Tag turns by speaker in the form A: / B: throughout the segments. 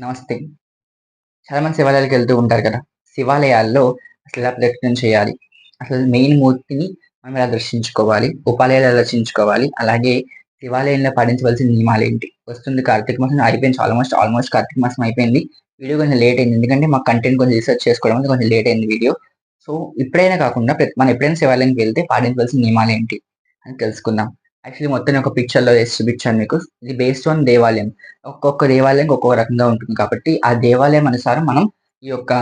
A: నమస్తే. చాలా మంది శివాలయాలకు వెళ్తూ ఉంటారు కదా! శివాలయాల్లో అసలెలా ప్రదక్షిణం చేయాలి? అసలు మెయిన్ మూర్తిని మనం ఎలా దర్శించుకోవాలి? ఉపాలయాలు ఎలా దర్శించుకోవాలి? అలాగే శివాలయంలో పాటించవలసిన నియమాలేంటి? వస్తుంది కార్తీక మాసం అయిపోయింది ఆల్మోస్ట్ కార్తీక మాసం అయిపోయింది. వీడియో కొంచెం లేట్ అయింది. ఎందుకంటే మాకు కంటెంట్ కొంచెం రిసర్చ్ చేసుకోవడం వల్ల కొంచెం లేట్ అయింది వీడియో. సో, ఇప్పుడైనా కాకుండా మనం ఎప్పుడైనా శివాలయానికి వెళ్తే పాటించవలసిన నియమాలేంటి అని తెలుసుకుందాం. యాక్చువల్లీ మొత్తం నేను ఒక పిక్చర్‌లో వేసి చూపించాను మీకు. ఇది బేస్డ్ ఆన్ దేవాలయం. ఒక్కొక్క దేవాలయంకి ఒక్కో రకంగా ఉంటుంది కాబట్టి, ఆ దేవాలయం అనుసారం మనం ఈ యొక్క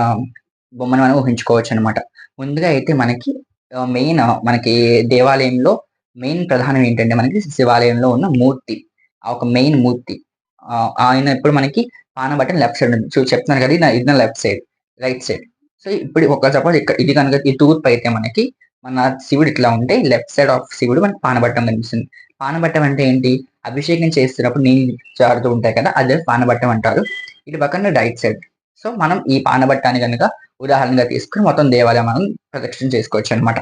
A: బొమ్మను మనం ఊహించుకోవచ్చనమాట. ముందుగా అయితే మనకి మెయిన్ మనకి దేవాలయంలో మెయిన్ ప్రధానం ఏంటంటే మనకి శివాలయంలో ఉన్న మూర్తి. ఆ ఒక మెయిన్ మూర్తి. ఆయన ఎప్పుడు మనకి పానబట్టన్ లెఫ్ట్ సైడ్ ఉంది. చెప్తున్నాను కదా! ఇది నా left side, right side. So, ఇప్పుడు ఒక సపోజ్ ఇది కనుక ఈ తూర్పు అయితే మనకి మన శివుడు ఇట్లా ఉంటే లెఫ్ట్ సైడ్ ఆఫ్ శివుడు మనకి పానబట్టం కనిపిస్తుంది. పానబట్టం అంటే ఏంటి? అభిషేకం చేస్తున్నప్పుడు నీళ్ళు జారుతూ ఉంటాయి కదా! అదే పానబట్టం అంటారు. ఇటు పక్కన రైట్ సైడ్. సో, మనం ఈ పానబట్టాన్ని గనుక ఉదాహరణగా తీసుకొని మొత్తం దేవాలయం మనం ప్రదక్షిణ చేసుకోవచ్చనమాట.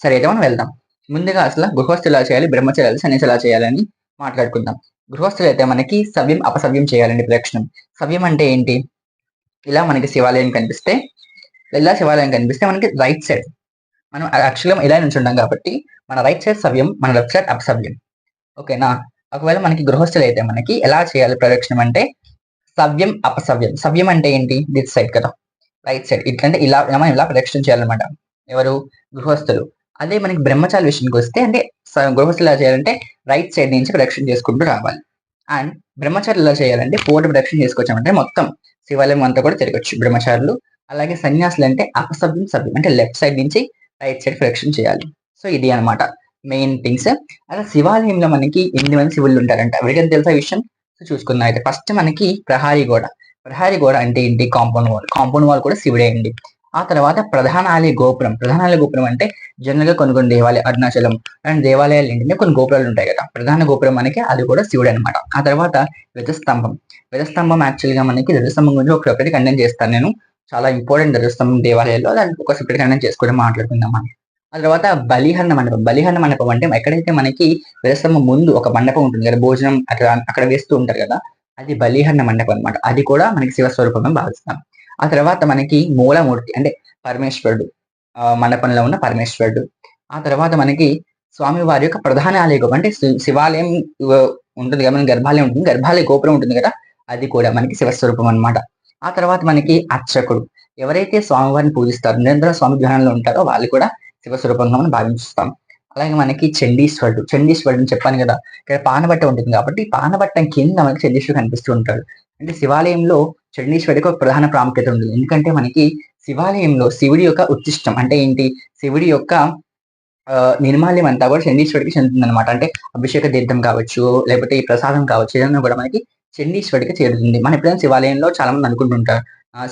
A: సరే అయితే మనం వెళ్దాం. ముందుగా అసల గృహస్థులు ఎలా చేయాలి? బ్రహ్మచారులు, సన్యాసి ఎలా చేయాలని మాట్లాడుకుందాం. గృహస్థులైతే మనకి సవ్యం, అపసవ్యం చేయాలండి ప్రదక్షిణం. సవ్యం అంటే ఏంటి? ఇలా మనకి శివాలయం కనిపిస్తే మనకి రైట్ సైడ్ మనం యాక్చువల్‌గా ఇలా నుంచుంటాం కాబట్టి మన రైట్ సైడ్ సవ్యం, మన లెఫ్ట్ సైడ్ అపసవ్యం. ఓకేనా? ఒకవేళ మనకి గృహస్థులైతే మనకి ఎలా చేయాలి ప్రదక్షిణం అంటే సవ్యం, అపసవ్యం. సవ్యం అంటే ఏంటి? దిస్ సైడ్ కదా! Right side. ఇట్లంటే మనం ఇలా ప్రదక్షిణ చేయాలన్నమాట. ఎవరు? గృహస్థులు. అదే మనకి బ్రహ్మచారి విషయానికొస్తే అంటే గృహస్థులు ఎలా చేయాలంటే రైట్ సైడ్ నుంచి ప్రదక్షిణ చేసుకుంటూ రావాలి. అండ్ బ్రహ్మచారులు ఎలా చేయాలంటే పూట ప్రదక్షిణ చేసుకొచ్చామంటే మొత్తం శివాలయం అంతా కూడా తిరగొచ్చు బ్రహ్మచారులు. అలాగే సన్యాసులంటే అపసవ్యం, సవ్యం అంటే లెఫ్ట్ సైడ్ నుంచి రైట్ సైడ్ ప్రదక్షిణ చేయాలి. సో, ఇది అన్నమాట మెయిన్ థింగ్స్. అలా శివాలయంలో మనకి 8 మంది శివుళ్ళు ఉంటారంట. ఎవరికైనా తెలుసా ఈ విషయం? సో, చూసుకుందాం అయితే. ఫస్ట్ మనకి ప్రహరీ గోడ. ప్రహరీ గోడ అంటే ఏంటి? Compound wall. కాంపౌండ్ వాల్ కూడా శివుడే అండి. ఆ తర్వాత ప్రధాన ఆలయ గోపురం. ప్రధాన ఆలయ గోపురం అంటే జనరల్‌గా కొన్ని దేవాలయాలు అరుణాచలం అలాంటి దేవాలయాలు ఏంటంటే కొన్ని గోపురాలు ఉంటాయి కదా! ప్రధాన గోపురం మనకి అది కూడా శివుడే అన్నమాట. ఆ తర్వాత ధ్వజస్తంభం. ధ్వజస్తంభం యాక్చువల్‌గా మనకి ధ్వజస్తంభం గురించి ఒక సెపరేట్ కంటెంట్ చేస్తాను నేను. చాలా ఇంపార్టెంట్ ధ్వజస్తంభం దేవాలయాల్లో. దానికి ఒక సెపరేట్ కంటెంట్ చేసుకొని మాట్లాడుకుందాం మనం. ఆ తర్వాత బలిహరణ మండపం. బలిహరణ మండపం అంటే ఎక్కడైతే మనకి ధ్వజస్తంభం ముందు ఒక మండపం ఉంటుంది కదా! భోజనం అక్కడ వేస్తూ ఉంటారు కదా! అది బలిహరణ మండపం అన్నమాట. అది కూడా మనకి శివ స్వరూపంగా భావిస్తాం. ఆ తర్వాత మనకి మూలమూర్తి అంటే పరమేశ్వరుడు. మండపంలో ఉన్న పరమేశ్వరుడు. ఆ తర్వాత మనకి స్వామివారి యొక్క ప్రధాన ఆలయ గోపురం అంటే శివాలయం వ ఉంటుంది కదా! మన గర్భాలయం ఉంటుంది. గర్భాలయ గోపురం ఉంటుంది కదా! అది కూడా మనకి శివస్వరూపం అన్నమాట. ఆ తర్వాత మనకి అర్చకుడు. ఎవరైతే స్వామివారిని పూజిస్తారో, నిరంతరం స్వామి ధ్యానంలో ఉంటారో వాళ్ళు కూడా శివస్వరూపంగా మనం భావిస్తాం. అలాగే మనకి చండీశ్వరుడు. చండీశ్వరుడు అని చెప్పాను కదా! ఇక్కడ పానబట్ట ఉంటుంది కాబట్టి, పానబట్టం కింద మనకి చండీశ్వరుడు కనిపిస్తూ ఉంటాడు. అంటే శివాలయంలో చండీశ్వరుడికి ఒక ప్రధాన ప్రాముఖ్యత ఉంది. ఎందుకంటే మనకి శివాలయంలో శివుడి యొక్క ఉచ్చిష్టం అంటే ఏంటి? శివుడి యొక్క నిర్మాల్యం అంతా కూడా చండీశ్వరుడికి చెందుతుందనమాట. అంటే అభిషేక తీర్థం కావచ్చు, లేకపోతే ఈ ప్రసాదం కావచ్చు, ఏదన్నా కూడా మనకి చండీశ్వరుడికి చేరుతుంది. మనం ఎప్పుడైనా శివాలయంలో చాలా మంది అనుకుంటుంటారు.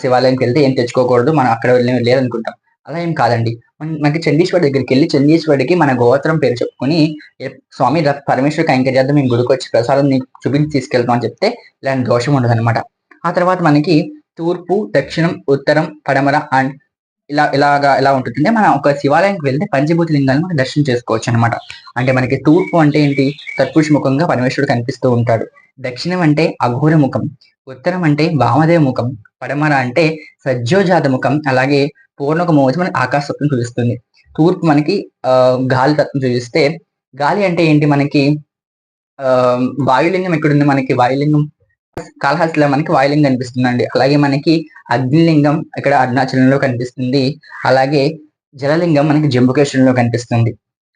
A: శివాలయంకి వెళ్తే ఏం తెచ్చుకోకూడదు. మనం అక్కడ లేదనుకుంటాం. అలా ఏం కాదండి. మనకి చండీశ్వరుడి దగ్గరికెళ్లి చండీశ్వరుడికి మన గోత్రం పేరు చెప్పుకొని, స్వామి పరమేశ్వర కైంకర్యార్థం మేము గుడికొచ్చి ప్రసాదం నీకు చూపించి తీసుకెళ్తాం అని చెప్తే ఇలాంటి దోషం ఉండదనమాట. ఆ తర్వాత మనకి తూర్పు, దక్షిణం, ఉత్తరం, పడమర అండ్ ఇలా ఉంటుందంటే మనం ఒక శివాలయానికి వెళ్తే పంచభూత లింగాలను మనం దర్శనం చేసుకోవచ్చనమాట. అంటే మనకి తూర్పు అంటే ఏంటి? తత్పురుష ముఖంగా పరమేశ్వరుడు కనిపిస్తూ ఉంటాడు. దక్షిణం అంటే అఘోర ముఖం. ఉత్తరం అంటే వామదేవ ముఖం. పడమర అంటే సజ్జోజాత ముఖం. అలాగే పూర్ణక మోచి మనకి ఆకాశతత్వం చూపిస్తుంది. తూర్పు మనకి గాలి తత్వం చూపిస్తే గాలి అంటే ఏంటి మనకి వాయులింగం ఎక్కడుంది మనకి వాయులింగం కాళహస్తిలో మనకి వాయులింగం కనిపిస్తుందండి. అలాగే మనకి అగ్నిలింగం ఇక్కడ అరుణాచలంలో కనిపిస్తుంది. అలాగే జలలింగం మనకి జంబుకేశ్వరంలో కనిపిస్తుంది.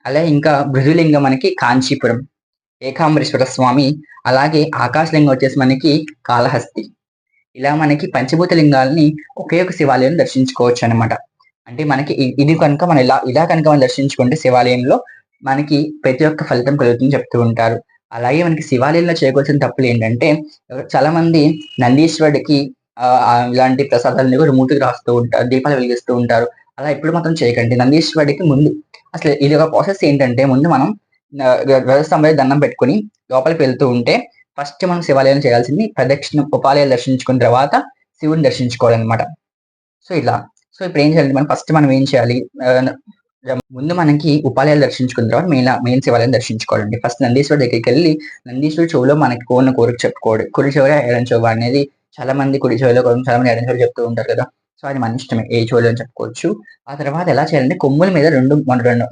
A: అలాగే ఇంకా మృదులింగం మనకి కాంచీపురం, ఏకాంబరేశ్వర స్వామి, అలాగే ఆకాశలింగం వచ్చేసి మనకి కాళహస్తి. ఇలా మనకి పంచభూత లింగాల్ని ఒకే ఒక శివాలయం దర్శించుకోవచ్చనమాట. అంటే మనకి ఇది కనుక మనం ఇలా కనుక మనం దర్శించుకుంటే శివాలయంలో మనకి ప్రతి ఒక్క ఫలితం కలుగుతుందని చెప్తూ ఉంటారు. అలాగే మనకి శివాలయంలో చేయవలసిన తప్పులేంటంటే చాలా మంది నందీశ్వరుడికి ఇలాంటి ప్రసాదాలని కూడా మూతికి రాస్తూ ఉంటారు. దీపాలు వెలిగిస్తూ ఉంటారు. అలా ఎప్పుడు మాత్రం చేయకండి. నందీశ్వరుడికి ముందు అసలు ఇది ఒక ప్రాసెస్ ఏంటంటే ముందు మనం ధ్వజస్తంభం మీద దండం పెట్టుకొని లోపలికి వెళ్తూ ఉంటే ఫస్ట్ మనం శివాలయం చేయాల్సింది ప్రదక్షిణం ఉపాలయాలు దర్శించుకున్న తర్వాత శివుడిని దర్శించుకోవాలనమాట. సో, ఇలా. సో, ఇప్పుడు ఏం చేయాలి ఫస్ట్ మనం ఏం చేయాలి? ముందు మనకి ఉపాలయాలు దర్శించుకున్న తర్వాత మెయిన్ శివాలయం దర్శించుకోవాలండి. ఫస్ట్ నందీశ్వరుడి దగ్గరికెళ్ళి నందీశ్వరుడి చెవులో మనకి కోరిన కోరిక చెప్పుకోవడం. కుడి చెవుల ఎడమ చెవు అనేది చాలా మంది కుడి చెవిలో చాలా మంది ఎడమ చెవిలో చెప్తూ ఉంటారు కదా! సో, అది మన ఇష్టమే. ఏ చెవిలో అని చెప్పుకోవచ్చు. ఆ తర్వాత ఎలా చేయాలంటే కొమ్ముల మీద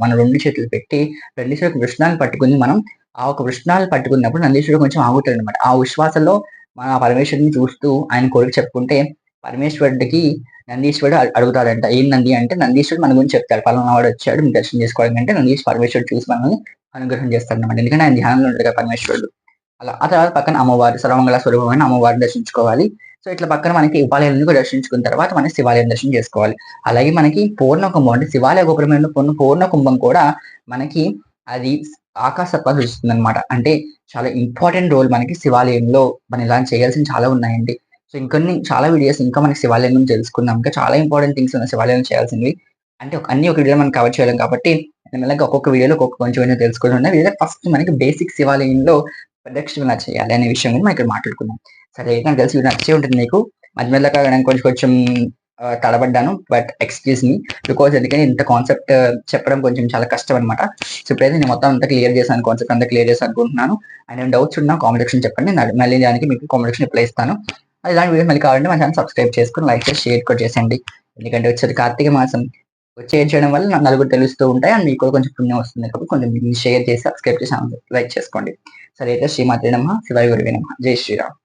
A: మన రెండు చేతులు పెట్టి నందీశ్వరుడు వృషణాలను పట్టుకొని మనం ఆ ఒక వృషణాలు పట్టుకున్నప్పుడు నందీశ్వరుడు కొంచెం ఆగుతాడనమాట. ఆ ఉశ్వాసలో మన పరమేశ్వరుడిని చూస్తూ ఆయన కోరిక చెప్పుకుంటే పరమేశ్వరుడికి నందీశ్వరుడు అడుగుతాడంట. ఏం నంది అంటే నందీశ్వరుడు మన గురించి చెప్తాడు. పలానా వాడు వచ్చాడు మీకు దర్శనం చేసుకోవడానికి అంటే పరమేశ్వరుడు చూసి మనల్ని అనుగ్రహం చేస్తాడనమాట. ఎందుకంటే ఆయన ధ్యానంలో ఉంటాడు కదా పరమేశ్వరుడు. అలా. ఆ తర్వాత పక్కన అమ్మవారు సర్వమంగళ స్వరూపమైన అమ్మవారిని దర్శించుకోవాలి. సో, ఇట్లా పక్కన మనకి ఉపాలయాలను కూడా దర్శించుకున్న తర్వాత మనం శివాలయం దర్శనం చేసుకోవాలి. అలాగే మనకి పూర్ణ కుంభం అంటే శివాలయ గోపురం మీద పూర్ణ కుంభం కూడా మనకి అది ఆకాశ సర్పాలు సూచిస్తుందనమాట. అంటే చాలా ఇంపార్టెంట్ రోల్ మనకి శివాలయంలో మనం ఇలా చేయాల్సినవి చాలా ఉన్నాయండి. సో, చాలా వీడియోస్ ఇంకా మనకి శివాలయం గురించి తెలుసుకుందాం. ఇంకా చాలా ఇంపార్టెంట్ థింగ్స్ ఉన్నాయి శివాలయంలో చేయాల్సినవి. అంటే అన్ని ఒక వీడియోలో మనం కవర్ చేయలేం కాబట్టి మెల్లగా ఒక్కొక్క వీడియోలో కొంచెం కొంచెం తెలుసుకుంటూ ఉన్నాయి. ఫస్ట్ మనకి బేసిక్ శివాలయంలో ప్రదక్షిణ ఎలా చేయాలి అనే విషయం గురించి మనం ఇక్కడ మాట్లాడుకుందాం. సరే నాకు తెలిసి ఇది నచ్చే ఉంటుంది నీకు. మధ్య మధ్యలో నేను కొంచెం కొంచెం తడబడ్డాను. But excuse me. బికాజ్ ఎందుకంటే ఇంత కాన్సెప్ట్ చెప్పడం కొంచెం చాలా కష్టం అనమాట. సో, ఇప్పుడైతే నేను మొత్తం అంతా క్లియర్ చేశాను. కాన్సెప్ట్ అంతా క్లియర్ చేశాను అనుకుంటున్నాను. అండ్ ఏమైనా డౌట్స్ ఉన్నా కామెంట్ సెక్షన్ చెప్పండి. నేను మళ్ళీ దానికి మీకు కామెంట్ సెక్షన్ రిప్లై ఇస్తాను. ఇలాంటి వీడియోస్ మళ్ళీ కావాలంటే మన ఛానెల్ సబ్స్క్రైబ్ చేసుకొని లైక్ చేసి షేర్ కూడా చేసేయండి. ఎందుకంటే వచ్చేది కార్తీక మాసం. షేర్ చేయడం వల్ల నలుగురు తెలుస్తూ ఉంటాయి. అండ్ మీకు కూడా కొంచెం పుణ్యం వస్తుంది కాబట్టి కొంచెం షేర్ చేసి సబ్స్క్రైబ్ చేసి లైక్ చేసుకోండి. సరే అయితే శ్రీమాత్రే నమః శివాయ గురువే నమః. జై శ్రీరామ్.